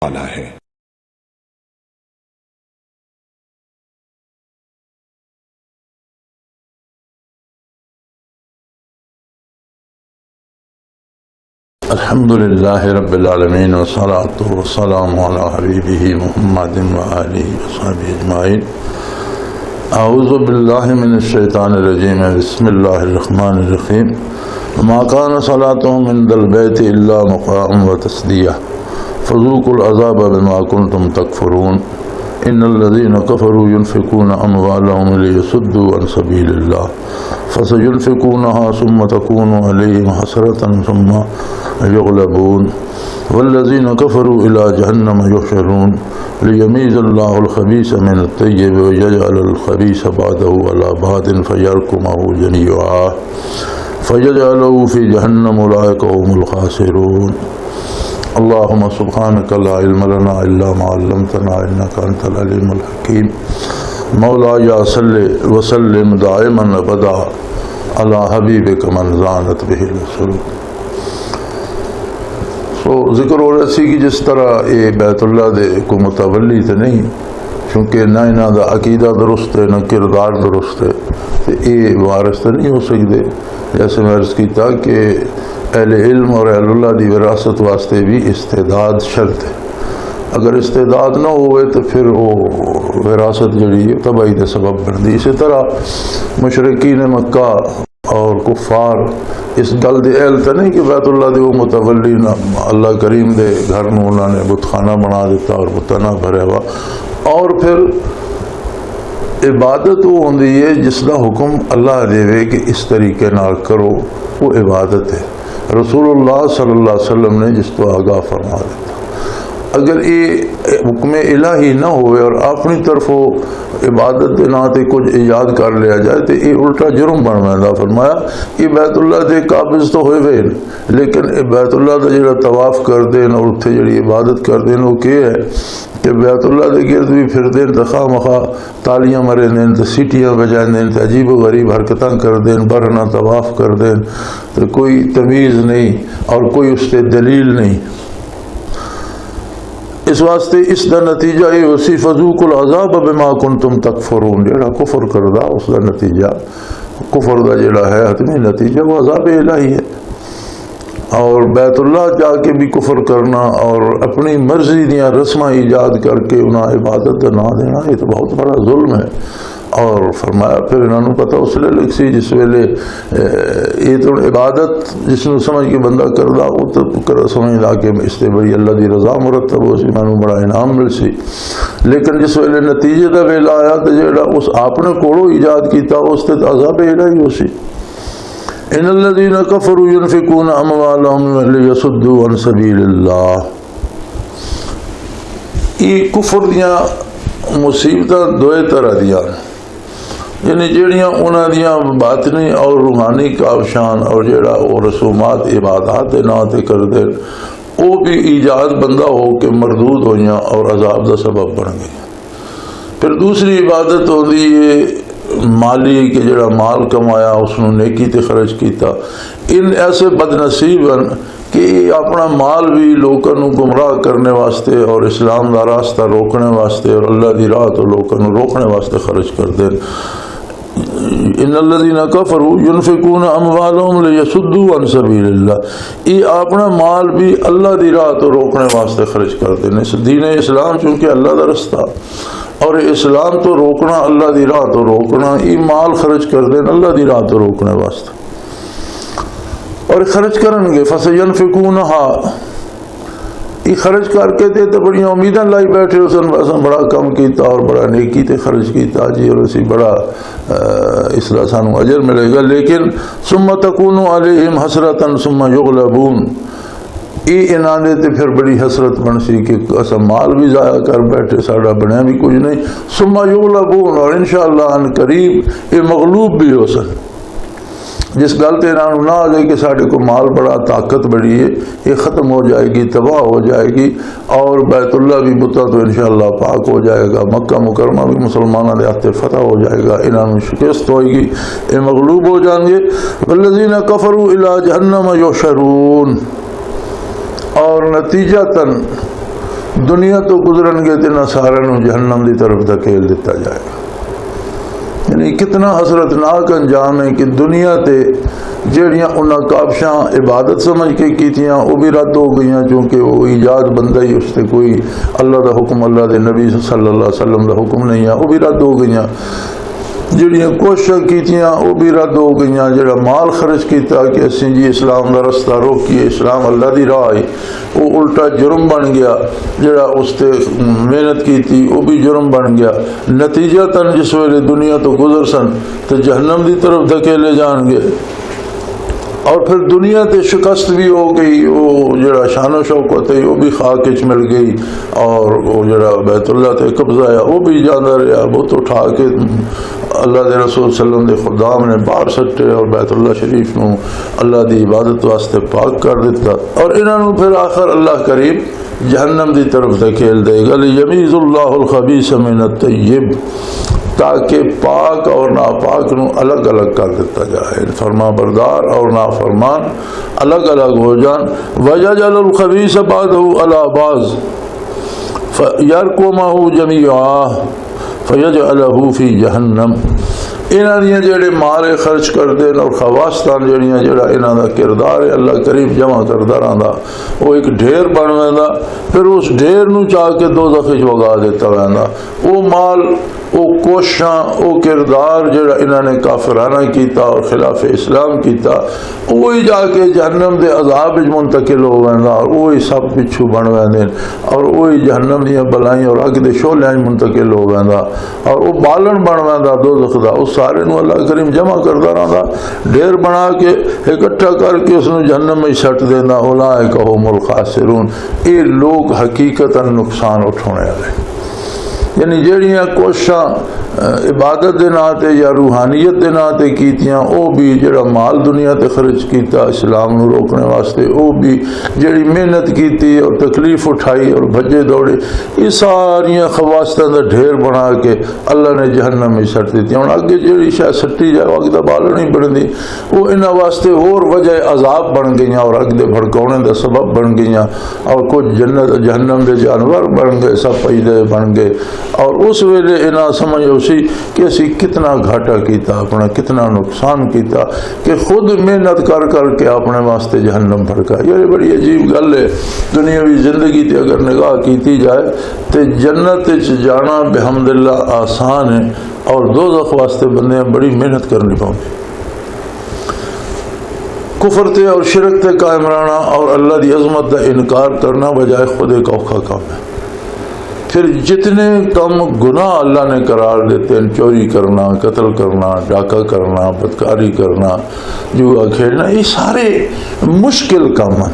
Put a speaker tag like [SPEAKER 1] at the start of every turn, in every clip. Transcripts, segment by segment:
[SPEAKER 1] والا ہے۔
[SPEAKER 2] الحمدللہ رب العالمین والصلاة والسلام علی حبیبہ محمد وآلہ وصحبہ اجمعین۔ اعوذ باللہ من الشیطان الرجیم، بسم اللہ الرحمن الرحیم۔ ما کان صلاتهم عند البیت الا مقام وتصدیہ فذوقوا العذاب بما کنتم تکفرون۔ ان الذین کفروا ينفقون اموالهم لیصدوا عن سبیل اللہ فسينفقونها ثم تكون عليهم حسرة ثم يغلبون والذين كفروا إلى جهنم يحشرون ليميز الله الخبيث من الطيب ويجعل الخبيث بعده على بعض فيركمه جميعا فيجعله في جهنم أولئك هم الخاسرون۔ اللهم سبحانك لا علم لنا إلا ما علمتنا إنك أنت العليم الحكيم۔ مولاي صل وسلم دائما ابدا على حبیبک من زانت به السلوک۔ ذکر ہو رہا سی کہ جس طرح یہ بیت اللہ دے کو متولی تے نہیں، چونکہ نہ انہاں دا عقیدہ درست ہے نہ کردار درست ہے، تو یہ وارث تے نہیں ہو سکتے۔ جیسے میں عرض کیتا کہ اہل علم اور اہل اللہ دی وراثت واسطے بھی استعداد شرط ہے۔ اگر استعداد نہ ہوئے تو پھر وہ وراثت جڑی ہے تباہی کا سبب بنتی۔ اسی طرح مشرکین مکہ اور کفار اس گل دے اہل تو نہیں کہ بیت اللہ دے وہ متولی نہ اللہ کریم دے گھر نو انہوں نے بت خانہ بنا دیتا اور بتانا بھرا ہوا، اور پھر عبادت وہ ہوندی ہے جس کا حکم اللہ دے کہ اس طریقے نال کرو، وہ عبادت ہے۔ رسول اللہ صلی اللہ علیہ وسلم نے جس تو آگاہ فرما دیتا۔ اگر یہ حکم الہی نہ ہوئے اور اپنی طرف وہ عبادت کے نام تے کچھ ایجاد کر لیا جائے تو یہ الٹا جرم بن جاتا۔ فرمایا یہ بیت اللہ دے قابض تو ہوئے وے، لیکن بیت اللہ دا جڑا طواف کر دین اور اتھے جڑی عبادت کر دین وہ کیا ہے کہ بیت اللہ دے گرد بھی پھر دین تو خواہ مخواہ تالیاں مرے دین تو سیٹیاں بجائیں دین تو عجیب و غریب حرکتاں کر دین، برہنہ طواف کر دین، تو کوئی تمیز نہیں اور کوئی اس سے دلیل نہیں۔ اس واسطے اس دا نتیجہ یہ وسی فذوقوا العذاب بما کنتم تکفرون، جڑا کفر کردا اس دا نتیجہ، کفر دا جڑا ہے حتمی نتیجہ وہ عذاب الہی ہے۔ اور بیت اللہ جا کے بھی کفر کرنا اور اپنی مرضی دیا رسمیں ایجاد کر کے انہاں عبادت نہ دینا، یہ تو بہت بڑا ظلم ہے۔ اور فرمایا پھر انہوں نے پتہ اس لیے لکھ سی جس ویلے یہ تو عبادت جس نے سمجھ کے بندہ کردا وہ تو سمجھ لا کہ اس سے بڑی اللہ دی رضا مرتب ہو سی، میں بڑا انعام مل سی، لیکن جس ویلے نتیجے دا ویلا آیا تو جڑا اس آپ نے کوڑو ایجاد کیتا اس تے عذاب الہی ہو سی۔ ان الذين كفروا ينفقون اموالهم ليصدوا عن سبيل اللہ۔ یہ کفر دیاں مصیبتاں دوئے طرح دیاں، یعنی جڑیاں انہاں دیاں باطنی اور روحانی کاوشان اور جڑا وہ رسومات عبادات نہ تے کر دے وہ بھی ایجاد بندہ ہو کے مردود ہوئیاں اور عذاب دا سبب بن گئی۔ پھر دوسری عبادت ہوندی ہے مالی کہ جڑا مال کمایا اس نے نیکی تے خرچ کیتا۔ ان ایسے بد نصیب ہیں کہ اپنا مال بھی لوگوں کو گمراہ کرنے واسطے اور اسلام دا راستہ روکنے واسطے اور اللہ دی راہ تو لوگوں کو روکنے واسطے خرچ کر دیں۔ ان الذين كفروا ينفقون اموالهم ليصدوا عن سبيل اللہ، یہ اپنا مال بھی اللہ دی راہ تو روکنے واسطے خرچ کر دیں۔ دین اسلام چونکہ اللہ دا رستہ اور اسلام تو روکنا اللہ دی راہ تو روکنا، یہ مال خرچ کر دیں اللہ دی راہ تو روکنے واسطے، اور خرچ کرن گے فسینفقونها، یہ خرچ کر کے تے تو بڑی امیدیں لائی بیٹھے اسن بس بڑا کم کیتا اور بڑا نیکی تے خرچ کیتا جی اور اسی بڑا اس طرح سانو اجر ملے گا، لیکن ثم تکون علیہم حسرۃ ثم یغلبون، یہ انہاں نے تے پھر بڑی حسرت بن سی کہ اسا مال بھی ضائع کر بیٹھے، ساڈا بنیا بھی کچھ نہیں، ثم یغلبون، اور انشاءاللہ ان قریب یہ مغلوب بھی ہو سن۔ جس گل تے انہوں نہ آ جائے کہ ساڑھے کو مال بڑا طاقت بڑی ہے، یہ ختم ہو جائے گی، تباہ ہو جائے گی، اور بیت اللہ بھی بتا تو انشاءاللہ پاک ہو جائے گا، مکہ مکرمہ بھی مسلمانوں دے ہاتھ فتح ہو جائے گا، انہوں شکست ہوئے گی، یہ مغلوب ہو جائیں گے۔ والذین کفروا الی جہنم یحشرون، اور نتیجتاً دنیا تو گزرن گے تو سارا جہنم دی طرف دھکیل دیتا جائے گا. یعنی کتنا حسرتناک انجام ہے کہ دنیا تے جہڑیاں انہاں کابشاں عبادت سمجھ کے کیتیاں وہ بھی رد ہو گئیاں، چونکہ وہ ایجاد بندہ ہی اس تے کوئی اللہ دا حکم، اللہ دے نبی صلی اللہ علیہ وسلم دا حکم نہیں ہے، وہ بھی رد ہو گئیاں. جہڑیاں کوششاں کیتیاں وہ بھی رد ہو گئیاں. جہاں مال خرچ کیتا کہ اسی جی اسلام دا رستہ روکیے، اسلام اللہ دی راہ ہے، وہ الٹا جرم بن گیا. جڑا اس تے محنت کیتی وہ بھی جرم بن گیا. نتیجہ تن جس ویلے دنیا تو گزر سن تو جہنم دی طرف دھکیلے جان گے. اور پھر دنیا تے شکست بھی ہو گئی، وہ جڑا شان و شوکت ہے وہ بھی خاک وچ مل گئی، اور وہ جڑا بیت اللہ تے قبضہ ہے وہ بھی جانا رہا. بت اٹھا کے اللہ دے رسول صلی اللہ علیہ وسلم دے خدام نے باہر سٹے اور بیت اللہ شریف نو اللہ دی عبادت واسطے پاک کر دیتا. اور انہاں نو پھر آخر اللہ کریم جہنم دی طرف دھکیل دے گا. لیمیز اللہ الخبیث من الطیب، تاکہ پاک اور ناپاک نو الگ الگ کر دیتا جائے، فرما بردار اور نافرمان الگ الگ ہو جان. وَيَجْعَلُ الْخَبِيثَ بَعْضَهُ عَلَى بَعْضٍ فَيَرْكُمَهُ جَمِيعًا فَيَجْعَلُهُ فِي جَهَنَّمَ. انہاں دیاں جڑے مال خرچ کردے اور خواستان جڑیاں جڑا انہاں دا کردار ہے اللہ کریم جمع کردا رہندا، وہ ایک ڈھیر بن ویندا. پھر اس ڈھیر نو چاہ کے دوزخ وچ وگا دیتا ویندا. وہ مال، وہ کوششاں، وہ کردار جڑا انہاں نے کافرانہ کیتا اور خلاف اسلام کیتا، وہی جا کے جہنم دے عذاب وچ منتقل ہو ویندا، اور وہی سب پچھو بن ویندے، اور وہی جہنم دیاں بلائیں اور اگ دے شعلے منتقل ہو ویندا، اور وہ بالن بن ویندا دوزخ دا. اس سارے نو اللہ کریم جمع کردا رہندا، ڈھیر بنا کے اکٹھا کر کے اس نو جہنم میں سٹ دیندا. اولئک هم الخاسرون، یہ لوگ حقیقتاً نقصان اٹھانے والے. یعنی جہڑیاں کوششاں عبادت دے نام تے یا روحانیت دے نام تے کیتیاں، وہ بھی جڑا مال دنیا تے خرچ کیتا اسلام نو روکنے واسطے، وہ بھی جڑی محنت کیتی اور تکلیف اٹھائی اور بھجے دوڑے، یہ ساریاں خواستاں دا ڈھیر بنا کے اللہ نے جہنم میں سٹ دیتی. ہن اگے جڑی شاید سٹی جائے اگ دا بال نہیں بندی، وہ انہاں واسطے اور وجہ عذاب بن گئیاں اور اگ دے بھڑکاونے دا سبب بن گئیاں، اور کچھ جنت جہنم دے جانور بن گئے، سب پیدے بن گئے. اور اس ویلے انہاں سمجھ اسی کہ اسی کتنا گھاٹا کیتا، اپنا کتنا نقصان کیتا، کہ خود محنت کر کر کے اپنے واسطے جہنم بھڑکا. یہ بڑی عجیب گل ہے. دنیاوی زندگی تے اگر نگاہ کیتی جائے تو جنت جانا بحمد اللہ آسان ہے، اور دوزخ واسطے بندے بڑی محنت کرنی پاؤں. کفر تے اور شرک تے قائم رہنا اور اللہ دی عظمت دا انکار کرنا بجائے خود ایک اوکھا کام ہے. پھر جتنے کم گناہ اللہ نے قرار دیتے ہیں، چوری کرنا، قتل کرنا، ڈاکہ کرنا، بدکاری کرنا، جوا کھیلنا، یہ سارے مشکل کام ہیں.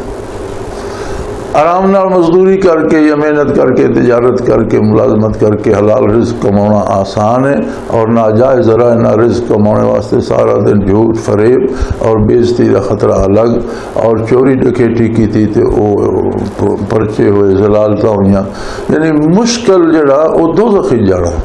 [SPEAKER 2] آرام نال مزدوری کر کے یا محنت کر کے تجارت کر کے ملازمت کر کے حلال رزق کمانا آسان ہے، اور ناجائز ذرائع نہ رزق کمانے واسطے سارا دن جھوٹ فریب اور بے عزتی کا خطرہ الگ، اور چوری ڈکیٹی کی تھی تو وہ پرچے ہوئے زلالتاں ہوئیاں. یعنی مشکل جڑا وہ دوزخ جانا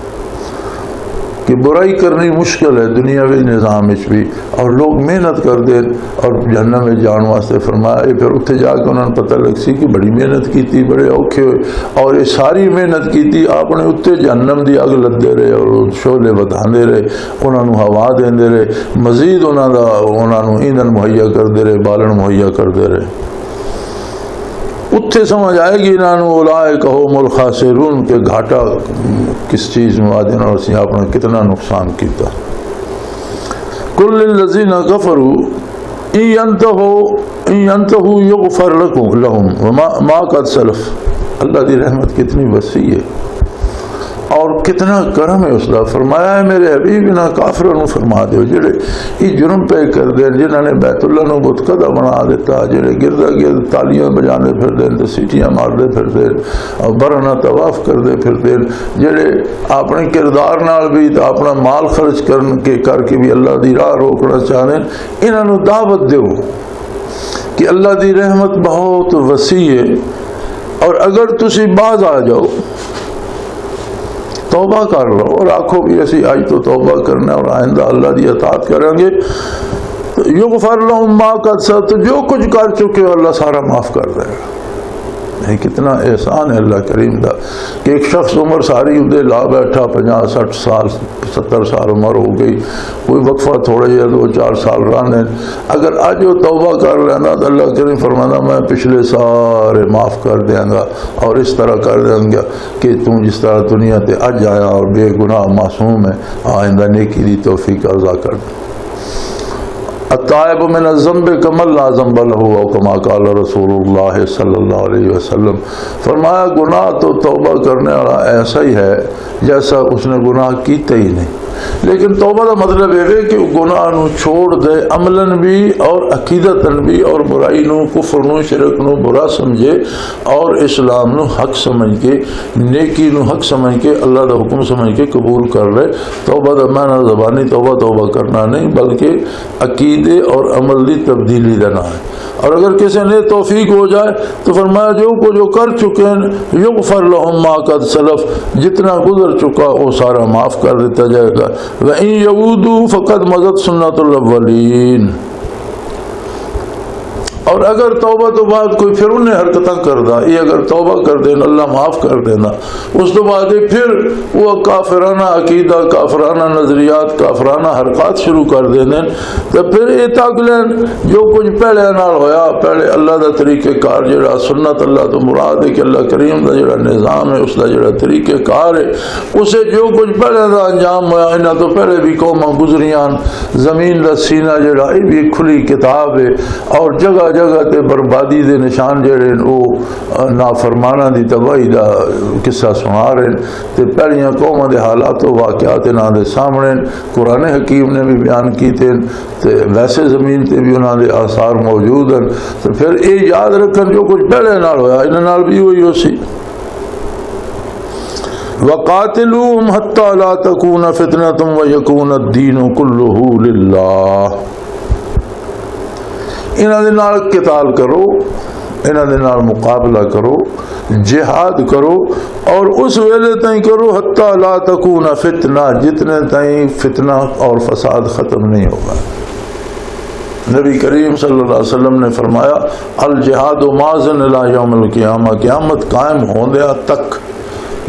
[SPEAKER 2] کہ برائی کرنی مشکل ہے دنیاوی نظام بھی، اور لوگ محنت کر دے اور جہنم میں جان واسطے فرمایا. پھر اتنے جا کے انہوں نے پتہ لگ سی کہ بڑی محنت کیتی، بڑے اوکھے ہوئے، اور یہ ساری محنت کیتی آپ نے اتنے جہنم دی اگ لدے رہے اور شعلے بدھاندے رہے، انہوں نے ہوا دیندے رہے، مزید انہوں نے ایندھن مہیا کردے رہے، بالن مہیا کردے رہے. اتھے سمجھ آئے گی انہوں اولئک هم الخاسرون کہ گھاٹا کس چیز میں آدھنا اور اسی آپ نے کتنا نقصان کیتا. کل للذین کفروا ان ينتهوا یغفر لهم ما قد سلف. اللہ دی رحمت کتنی وسیع ہے اور کتنا کرم ہے اس کا. فرمایا ہے میرے حبیب نہ کافروں نو فرما دیو جڑے یہ جرم پہ کر دیں، جنہوں نے بیت اللہ نو بت قدا بنا دیتا، جڑے گردا گرد تالیاں بجانے پھر دیں تے سیٹیاں ماردے پھر دیں اور برہنہ طواف کردے پھر دیں، جڑے اپنے کردار نال بھی تو اپنا مال خرچ کر کے بھی اللہ دی راہ روکنا چاہتے ہیں. انہاں نو دعوت دیو کہ اللہ دی رحمت بہت وسیع ہے، اور اگر تسی باز آ جاؤ توبہ کر لو اور آنکھوں بھی ایسی آج تو توبہ کرنا اور آئندہ اللہ دی اطاعت کریں گے، یغفر لهم ما قد سلف، تو جو کچھ کر چکے ہو اللہ سارا معاف کر دے گا. یہ کتنا احسان ہے اللہ کریم دا کہ ایک شخص عمر ساری اندے لا بیٹھا 50-60 سال 70 سال عمر ہو گئی، کوئی وقفہ تھوڑے جہے 2-4 سال رہنے، اگر اج وہ توبہ کر لینا تو اللہ کریم فرمانا میں پچھلے سارے معاف کر دیاں گا اور اس طرح کر دیاں گا کہ تم جس طرح دنیا تے اج آیا اور بے گناہ معصوم ہے، آئندہ نیکی دی توفیق عطا کر دے۔ التائب من الذنب کمن لا ذنب له او کما قال رسول اللہ صلی اللہ علیہ وسلم، فرمایا گناہ تو توبہ کرنے والا ایسا ہی ہے جیسا اس نے گناہ کیتے ہی نہیں، لیکن توبہ کا مطلب یہ ہے کہ گناہ نو چھوڑ دے عملاً بھی اور عقیدتاً بھی، اور برائی نو کفر نو شرک نو برا سمجھے اور اسلام نو حق سمجھ کے نیکی نو حق سمجھ کے اللہ دا حکم سمجھ کے قبول کر لے۔ توبہ دا معنی زبانی توبہ کرنا نہیں بلکہ عقیدے اور عمل دی تبدیلی دینا ہے۔ اور اگر کسی نے توفیق ہو جائے تو فرمایا جو کر چکے ہیں یغفر لہم ما قد سلف، جتنا گزر چکا وہ سارا معاف کر دیتا جائے گا۔ وَإِن يَعُودُوا فَقَدْ مَضَتْ سُنَّتُ الْأَوَّلِينَ، اور اگر توبہ تو بعد کوئی پھر انہیں حرکتاں کردہ، یہ اگر توبہ کر دینا اللہ معاف کر دینا، اس تو بعد پھر وہ کافرانہ عقیدہ، کافرانہ نظریات، کافرانہ حرکات شروع کر دینے، تو پھر یہ تک لین جو کچھ پہلے نال ہویا، پہلے اللہ دا طریقہ کار جڑا سنت اللہ تو مراد ہے کہ اللہ کریم دا جڑا نظام ہے اس دا جڑا طریقہ کار ہے، اسے جو کچھ پہلے دا انجام ہویا، انہاں تو پہلے بھی قوماں گزریاں، زمین دا سینہ جڑا یہ بھی کھلی کتاب ہے، اور جگہ جگہ تے بربادی دے نشان جڑے وہ نافرمانہ دی تباہی دا قصہ سنا رہے، تے پہلیاں قوماں دے حالات و واقعات انہاں دے سامنے قرآن حکیم نے بھی بیان کیتے، تے ویسے زمین تے بھی انہاں دے آثار موجود ہیں، تو پھر یہ یاد رکھن جو کچھ پہلے نال ہویا انہاں نال بھی ہوئی ہو سی۔ وَقَاتِلُوهُمْ حَتَّى لَا تَكُونَ فِتْنَةٌ وَيَكُونَ الدِّينُ كُلُّهُ لِلَّهِ، انہاں دے نال قتال کرو، انہاں دے نال مقابلہ کرو، جہاد کرو، اور اس ویلے تائیں کرو حتی لا تکون فتنہ، جتنے تائیں فتنہ اور فساد ختم نہیں ہوگا۔ نبی کریم صلی اللہ علیہ وسلم نے فرمایا الجہاد ماضٍ الی یوم القیامہ، قیامت قائم ہوندیا تک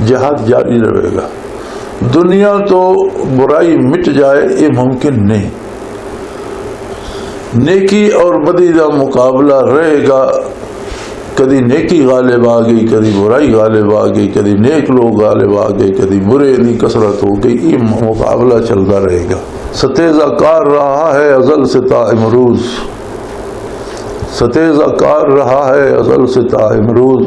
[SPEAKER 2] جہاد جاری رہے گا۔ دنیا تو برائی مٹ جائے یہ ممکن نہیں، نیکی اور بدی کا مقابلہ رہے گا، کدی نیکی غالب آ گئی، کدی برائی غالب آ گئی، کدی نیک لوگ غالب آ گئے، کدی برے کی کثرت ہو گئی، یہ مقابلہ چلتا رہے گا۔ ستیزہ کار رہا ہے ازل سے تا امروز، ستیزہ کار رہا ہے ازل سے تا امروز،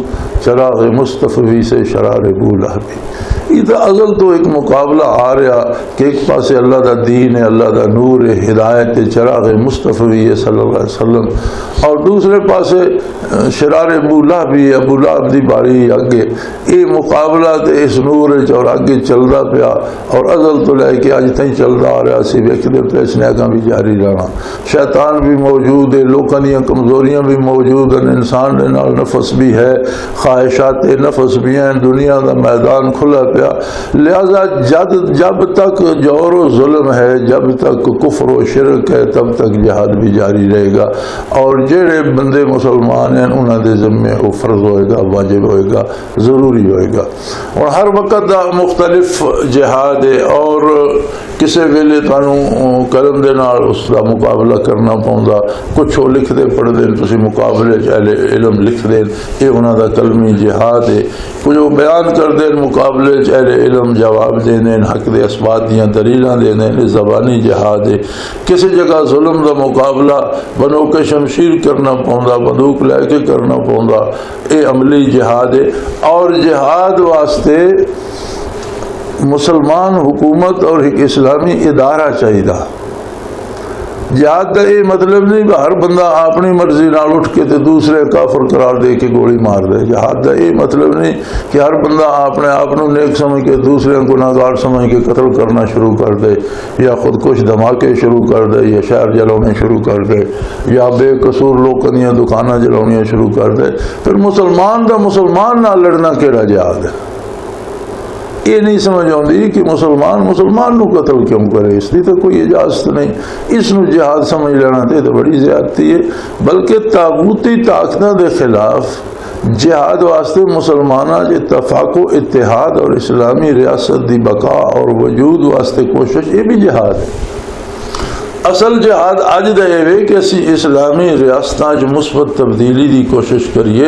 [SPEAKER 2] چراغ مصطفی سے شرار بولہبی۔ یہ تو ازل تو ایک مقابلہ آ رہا کہ ایک پاسے اللہ دا دین ہے، اللہ دا نور ہے، ہدایت ہے، چراغ مصطفی ہے صلی اللہ علیہ وسلم، اور دوسرے پاسے شرار بولہبی ہے، ابو لہب دی باری اگے، یہ مقابلہ تے اس نور اور اگے چلتا پیا، اور ازل تو لے کے اج تائیں چلتا آ رہا سی، ویکھدے پے اس نے اگاں بھی جاری رہنا۔ شیطان بھی موجود ہے، لوکاں دیاں کمزوریاں بھی موجود ہیں، انسان دے نال نفس بھی ہے، خواہشات نفس بھی ہیں، دنیا دا میدان کھلا پیا، لہذا جب تک جور و ظلم ہے، جب تک کفر و شرک ہے، تب تک جہاد بھی جاری رہے گا، اور جڑے بندے مسلمان ہیں انہاں دے ذمے وہ فرض ہوئے گا، واجب ہوئے گا، ضروری ہوئے گا، اور ہر وقت دا مختلف جہاد ہے، اور کسے ویلے تانوں قلم دے نال اس دا مقابلہ کرنا پوندا، کچھ وہ لکھ دے پڑھ دے تسی مقابلے چ علم لکھ دے، یہ انہاں دا کلمی جہاد ہے، کچھ وہ بیان کر دے مقابلے چ علم جواب دینے، حق دے اثبات دیاں دلیلاں دینے، زبانی جہاد ہے، کسی جگہ ظلم دا مقابلہ بنو کے شمشیر کرنا پوندا، بندوق لے کے کرنا پوندا، یہ عملی جہاد ہے۔ اور جہاد واسطے مسلمان حکومت اور ایک اسلامی ادارہ چاہیے۔ جہاد کا یہ مطلب نہیں کہ ہر بندہ اپنی مرضی نال اٹھ کے تے دوسرے کافر قرار دے کے گولی مار دے۔ جہاد کا یہ مطلب نہیں کہ ہر بندہ اپنے آپ کو نیک سمجھ کے دوسرے گناہگار سمجھ کے قتل کرنا شروع کر دے، یا خود کش دھماکے شروع کر دے، یا شہر جلانے شروع کر دے، یا بے قصور لوگوں دیا دکانیں جلاؤنیاں شروع کر دے۔ پھر مسلمان دا مسلمان نال لڑنا کیڑا جہاد ہے؟ یہ نہیں سمجھ آتی کہ مسلمان نو قتل کیوں کرے، اس لیے تو کوئی اجازت نہیں، اس نو جہاد سمجھ لینا تو بڑی زیادتی ہے۔ بلکہ طاغوتی طاقتوں کے خلاف جہاد واسطے مسلمانوں کے اتفاق و اتحاد اور اسلامی ریاست دی بقا اور وجود واسطے کوشش، یہ بھی جہاد ہے۔ اصل جہاد اج دا ہے کہ اسی اسلامی ریاستاں وچ مثبت تبدیلی دی کوشش کریے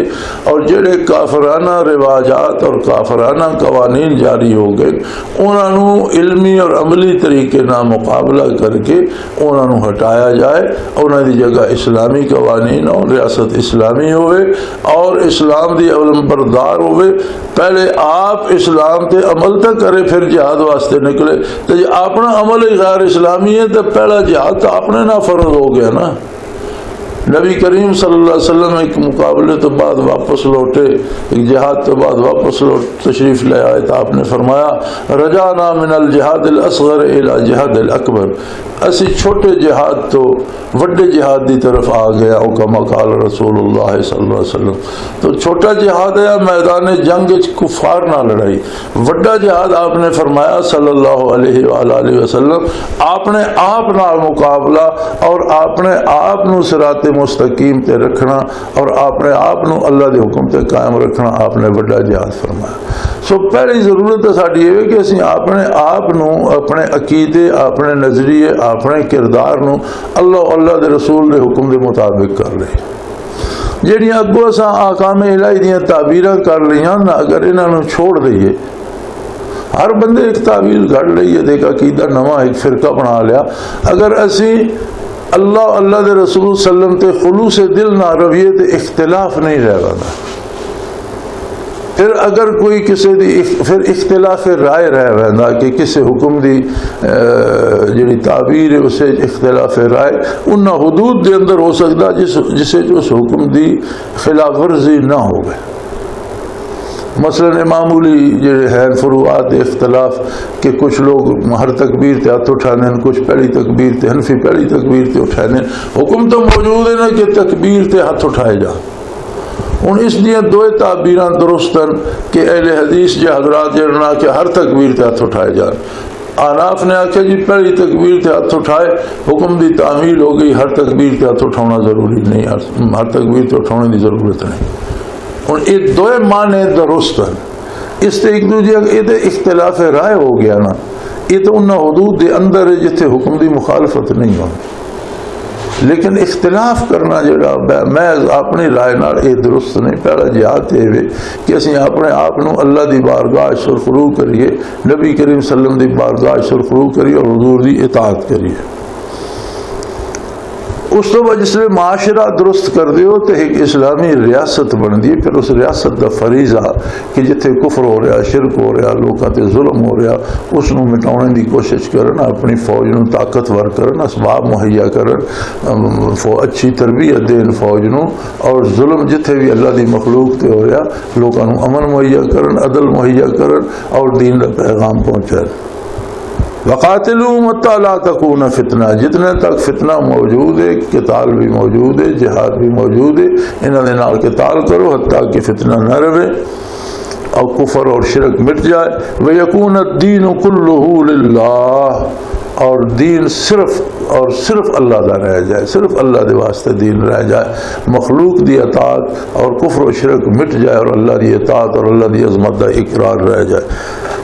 [SPEAKER 2] اور جڑے کافرانہ رواجات اور کافرانہ قوانین جاری ہو گئے انہاں نو علمی اور عملی طریقے نال مقابلہ کر کے انہاں نو ہٹایا جائے، انہاں دی جگہ اسلامی قوانین اور ریاست اسلامی ہوئے اور اسلام دی علم بردار ہوئے۔ پہلے آپ اسلام تے عمل تے کرے پھر جہاد واسطے نکلے، تو جی اپنا عمل غیر اسلامی ہے تو پہلا جہاد تو اپنے نہ فرض ہو گیا نا۔ نبی کریم صلی اللہ علیہ وسلم ایک مقابلے تو بعد واپس لوٹے، ایک جہاد تو بعد واپس لوٹ تشریف لے آئے تو آپ نے فرمایا رجعنا من الجہاد الاصغر الى جہاد الاکبر، اسی چھوٹے جہاد تو وڈے جہاد دی طرف آ گیا، او کما قال رسول اللہ صلی اللہ علیہ وسلم۔ تو چھوٹا جہاد ہے میدان جنگ کفار نہ لڑائی، وڈا جہاد آپ نے فرمایا صلی اللہ علیہ وآلہ وسلم آپ نے آپ نال مقابلہ اور آپ نے آپ نو صراط مستقیم تے رکھنا اور آپ نے آپ نو اللہ دے حکم تے قائم رکھنا، آپ نے بڑا جہاد فرمایا۔ سو پہلی ضرورت ہے ساڈی یہ کہ اسی اپنے آپ نو، اپنے عقیدے، اپنے نظریے، اپنے کردار نو اللہ دے رسول دے حکم دے مطابق کر لے۔ جہڑیاں اگوں اساں احکام الہی دیاں تعبیراں کر لیاں نہ، اگر انہاں نو چھوڑ دئیے، ہر بندے ایک تعبیر گھڑ لئیے، دیکھ عقیدہ نواں ایک فرقہ بنا لیا، اگر اسی اللہ دے رسول صلی اللہ علیہ وسلم تے خلوص دل نہ رویے تے اختلاف نہیں رہ گا۔ پھر اگر کوئی کسی دی پھر اختلاف رائے رہ ویندا کہ کسی حکم دی جڑی تعبیر ہے اسے اختلاف رائے انہاں حدود دے اندر ہو سکتا جسے اس حکم دی خلاف ورزی نہ ہوگی۔ مثلا معمولی جڑے ہیں فروعات اختلاف کہ کچھ لوگ ہر تکبیر تے ہاتھ اٹھانے، کچھ پہلی تکبیر تے حنفی پہلی تکبیر تے اٹھانے، حکم تو موجود ہے نا کہ تکبیر تے ہاتھ اٹھائے جا۔ ہن اس دیاں دو تعبیراں درستن کہ اہل حدیث جے حضرات جڑنا کہ ہر تکبیر تے ہاتھ اٹھائے جان، آناف نے آکھا جی پہلی تکبیر تے ہاتھ اٹھائے، حکم دی تعمیل ہو گئی، ہر تکبیر تے ہاتھ اٹھانا ضروری نہیں، ہر تکبیر تے اٹھانے دی ضرورت نہیں۔ اور یہ دو معنی درست ہیں، اس سے ایک دوسرے یہ اختلاف رائے ہو گیا نا، یہ تو انہاں حدود دے اندر ہے جتھے حکم دی مخالفت نہیں ہو، لیکن اختلاف کرنا جڑا میں اپنی رائے نال یہ درست نہیں۔ پہلا جہاد یہ ہے کہ اسی اپنے آپ نو اللہ دی بارگاہ سرخرو کریے، نبی کریم صلی اللہ علیہ وسلم دی بارگاہ سرخرو کریے اور حضور دی اطاعت کریے۔ اس تو بعد جس لئے معاشرہ درست کر دیو تو ایک اسلامی ریاست بن دی، پھر اس ریاست دا فریضہ کہ جتھے کفر ہو رہا، شرک ہو رہا، لوکاں تے ظلم ہو رہا، اس نو مٹاؤنے دی کوشش کرنا، اپنی فوج نو طاقتور کرنا، اسباب مہیا کرن، اچھی تربیت دین فوج نو، اور ظلم جتھے بھی اللہ دی مخلوق تے ہو رہا لوکاں نو امن مہیا کرن، عدل مہیا کرن اور دین دا پیغام پہنچائن۔ وَقَاتِلُوهُمْ حَتَّىٰ لَا تَكُونَ فِتْنَةٌ، جتنے تک فتنہ موجود ہے، قتال بھی موجود ہے، جہاد بھی موجود ہے، انہاں دے نال قتال کرو حتیٰ کہ فتنہ نہ رہے اور کفر اور شرک مٹ جائے۔ وَيَكُونَ الدِّينُ كُلُّهُ لِلَّهِ، اور دین صرف اللہ دا رہ جائے، صرف اللہ دے واسطے دین رہ جائے، مخلوق دی اطاعت اور کفر و شرک مٹ جائے اور اللہ دی اطاعت اور اللہ دی عظمت دا اقرار رہ جائے۔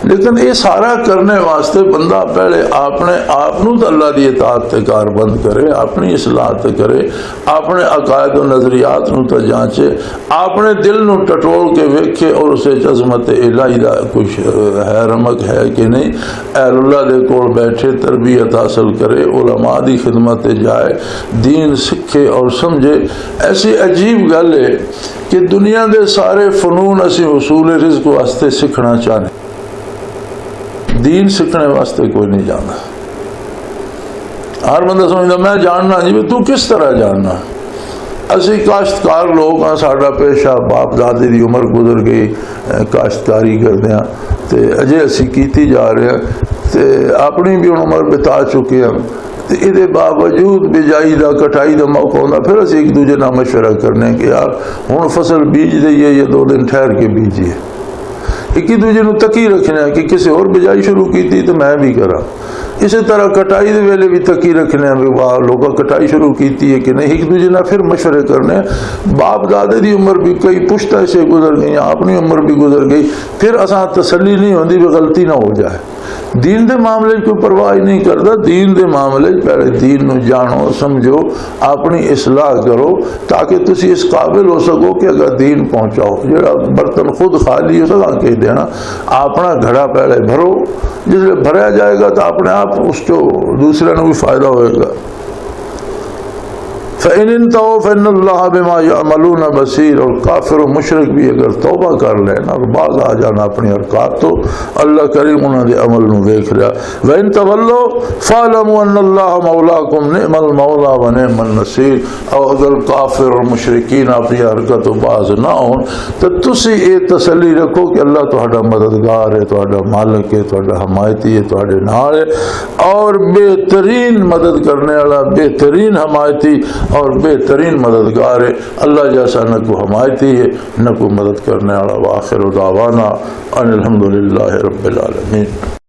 [SPEAKER 2] لیکن یہ سارا کرنے واسطے بندہ پہلے اپنے آپ نو تو اللہ دی اطاعت تے کار بند کرے، اپنی اصلاح تے کرے، اپنے عقائد و نظریات نو تو جانچے، اپنے دل نو ٹٹول کے ویکھے اور اسے عظمت الہی دا کچھ ہے رمق ہے کہ نہیں، اہل اللہ دے کول بیٹھے تربیت حاصل کرے، علماء دی خدمت جائے، دین سکھے اور سمجھے۔ ایسی عجیب گل ہے کہ دنیا دے سارے فنون اسی حصول رزق واسطے سکھنا چاہنے، دین سکھنے واسطے کوئی نہیں جانا۔ ہر بندہ سمجھتا میں جاننا، جی تو کس طرح جاننا؟ اسی کاشتکار لوگ ہاں، ساڈا پیشہ باپ دادی دی عمر گزر گئی کاشتکاری کردے ہاں تے اجے اسی کیتی جا رہے ہیں تے اپنی بھی عمر بتا چکے ہیں، تے یہ باوجود بجائی دا کٹائی دا موقع ہوتا پھر اسی ایک دوجے نال مشورہ کرنے کہ یار ہن فصل بیج دئیے یا 2 دن ٹھہر کے بیجیے، ایک دوجے نو تکی رکھنا کہ کسی اور بجائی شروع کی تھی تو میں بھی کرا. اسی طرح کٹائی دے ویلے بھی تکی رکھنے ہیں واہ لوگا کٹائی شروع کیتی ہے کہ نہیں. ایک دوجے نہ پھر مشورے کرنے. باپ دادے دی عمر بھی کئی پشتہ سے گزر گئی, اپنی عمر بھی گزر گئی, پھر اساں تسلی نہیں ہوندی بھی غلطی نہ ہو جائے. دین دے معاملے کوئی پرواہ نہیں کرتا. دین دے معاملے پہلے دین نو جانو سمجھو, اپنی اصلاح کرو تاکہ تسی اس قابل ہو سکو کہ اگر دین پہنچاؤ. جڑا برتن خود خالی ہو سکا کہہ دینا, اپنا گھڑا پہلے بھرو, جس لئے بھریا جائے گا تو اپنے آپ اس کو دوسرے نے بھی فائدہ ہوئے گا. فَإِنِ انْتَهُوا فَإِنَّ اللَّهَ بِمَا يَعْمَلُونَ بَصِيرٌ. اور کافر و مشرک بھی اگر توبہ کر لینا اور باز آ جانا اپنی حرکات تو اللہ کریم انہوں نے عمل نو دیکھ لیا. وَإِن تَوَلَّوْا فَاعْلَمُوا أَنَّ اللَّهَ مَوْلَاكُمْ نِعْمَ الْمَوْلَى وَنِعْمَ النَّصِيرُ. اور اگر کافر اور مشرکین اپنی حرکت و باز نہ ہون تو تسی یہ تسلی رکھو کہ اللہ تہاڈا مددگار ہے, تہاڈا مالک ہے, تہاڈا حمایتی ہے, تہاڈے نال ہے, اور بہترین مدد کرنے والا, بہترین حمایتی اور بہترین مددگار ہے. اللہ جیسا نہ کوئی حمایتی ہے نہ کوئی مدد کرنے والا. وآخر دعوانا ان الحمدللہ رب العالمین.